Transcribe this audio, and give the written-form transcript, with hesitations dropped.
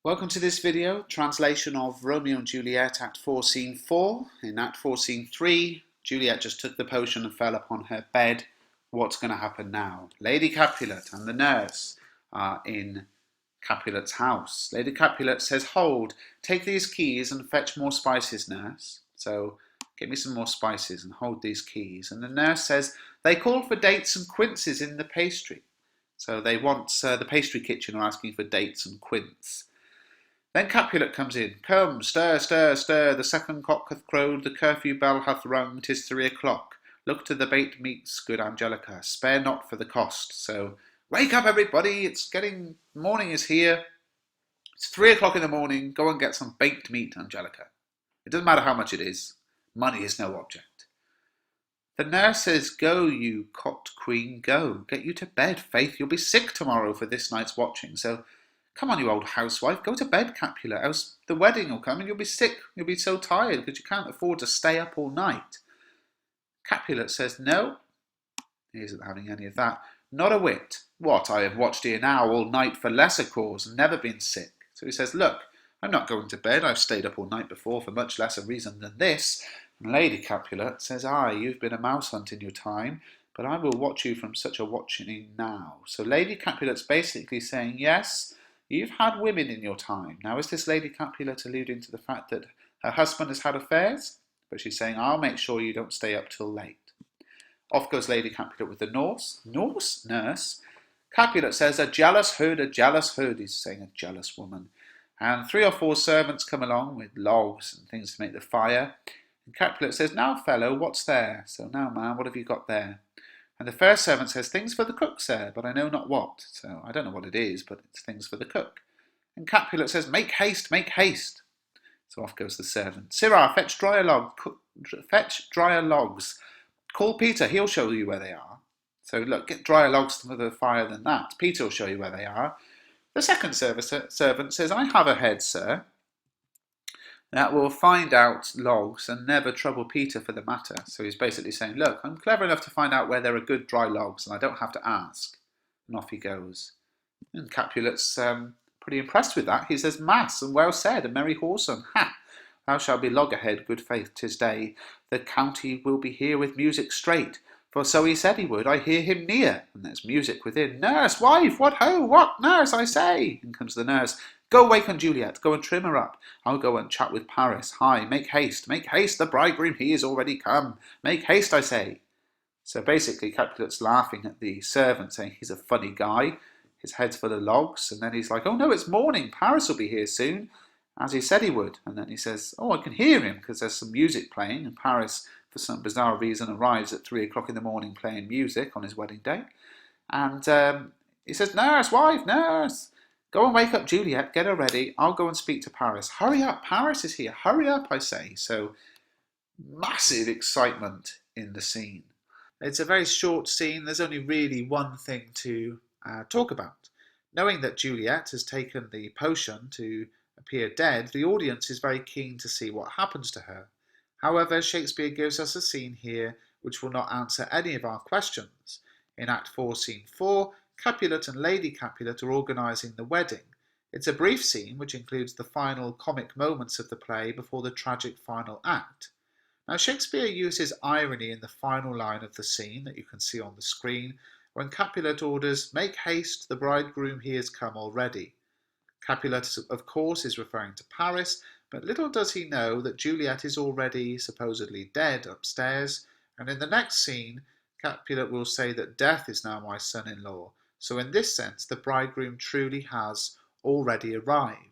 Welcome to this video, translation of Romeo and Juliet, Act 4, Scene 4. In Act 4, Scene 3, Juliet just took the potion and fell upon her bed. What's going to happen now? Lady Capulet and the nurse are in Capulet's house. Lady Capulet says, "Hold, take these keys and fetch more spices, nurse." So, get me some more spices and hold these keys. And the nurse says, "They call for dates and quinces in the pastry." So they want the pastry kitchen are asking for dates and quince. Then Capulet comes in. "Come, stir, stir, stir, the second cock hath crowed, the curfew bell hath rung, 'tis 3 o'clock. Look to the baked meats, good Angelica, spare not for the cost." So, wake up everybody, it's getting, morning is here. It's 3 o'clock in the morning, go and get some baked meat, Angelica. It doesn't matter how much it is, money is no object. The nurse says, "Go, you cocked queen, go. Get you to bed, faith, you'll be sick tomorrow for this night's watching, so come on, you old housewife, go to bed, Capulet, else the wedding will come and you'll be sick. You'll be so tired because you can't afford to stay up all night." Capulet says, "No, he isn't having any of that. Not a whit. What, I have watched here now all night for lesser cause and never been sick." So he says, "Look, I'm not going to bed. I've stayed up all night before for much less a reason than this." And Lady Capulet says, "Aye, you've been a mouse hunt in your time, but I will watch you from such a watching now." So Lady Capulet's basically saying, yes, you've had women in your time. Now, is this Lady Capulet alluding to the fact that her husband has had affairs? But she's saying, "I'll make sure you don't stay up till late." Off goes Lady Capulet with the nurse. Capulet says, a jealous hood, he's saying a jealous woman. And 3 or 4 servants come along with logs and things to make the fire. And Capulet says, "Now, fellow, what's there?" So, "Now, man, what have you got there?" And the first servant says, "Things for the cook, sir, but I know not what." So I don't know what it is, but it's things for the cook. And Capulet says, "Make haste, make haste." So off goes the servant. "Sirrah, fetch drier logs. Call Peter, he'll show you where they are." So look, get drier logs for the fire than that. Peter will show you where they are. The second servant says, "I have a head, sir, that will find out logs and never trouble Peter for the matter." So he's basically saying, look, I'm clever enough to find out where there are good dry logs and I don't have to ask. And off he goes. And Capulet's pretty impressed with that. He says, "Mass, and well said, a merry whoreson. Ha! Thou shalt be loggerhead, good faith, 'tis day. The county will be here with music straight. For so he said he would, I hear him near." And there's music within. "Nurse, wife, what ho, what, nurse, I say." In comes the nurse. "Go waken Juliet, go and trim her up. I'll go and chat with Paris. Hi, make haste, the bridegroom, he is already come. Make haste, I say." So basically Capulet's laughing at the servant, saying he's a funny guy. His head's full of logs, and then he's like, "Oh no, it's morning, Paris will be here soon," as he said he would. And then he says, "Oh, I can hear him," because there's some music playing, and Paris, for some bizarre reason, arrives at 3 o'clock in the morning playing music on his wedding day. And he says, "Nurse, wife, nurse, go and wake up Juliet, get her ready. I'll go and speak to Paris. Hurry up, Paris is here. Hurry up, I say." So massive excitement in the scene. It's a very short scene. There's only really one thing to talk about. Knowing that Juliet has taken the potion to appear dead, the audience is very keen to see what happens to her. However, Shakespeare gives us a scene here which will not answer any of our questions. In Act 4, Scene 4, Capulet and Lady Capulet are organising the wedding. It's a brief scene which includes the final comic moments of the play before the tragic final act. Now, Shakespeare uses irony in the final line of the scene that you can see on the screen when Capulet orders, "Make haste, the bridegroom he is come already." Capulet, of course, is referring to Paris, but little does he know that Juliet is already supposedly dead upstairs, and in the next scene, Capulet will say that death is now my son-in-law. So in this sense, the bridegroom truly has already arrived.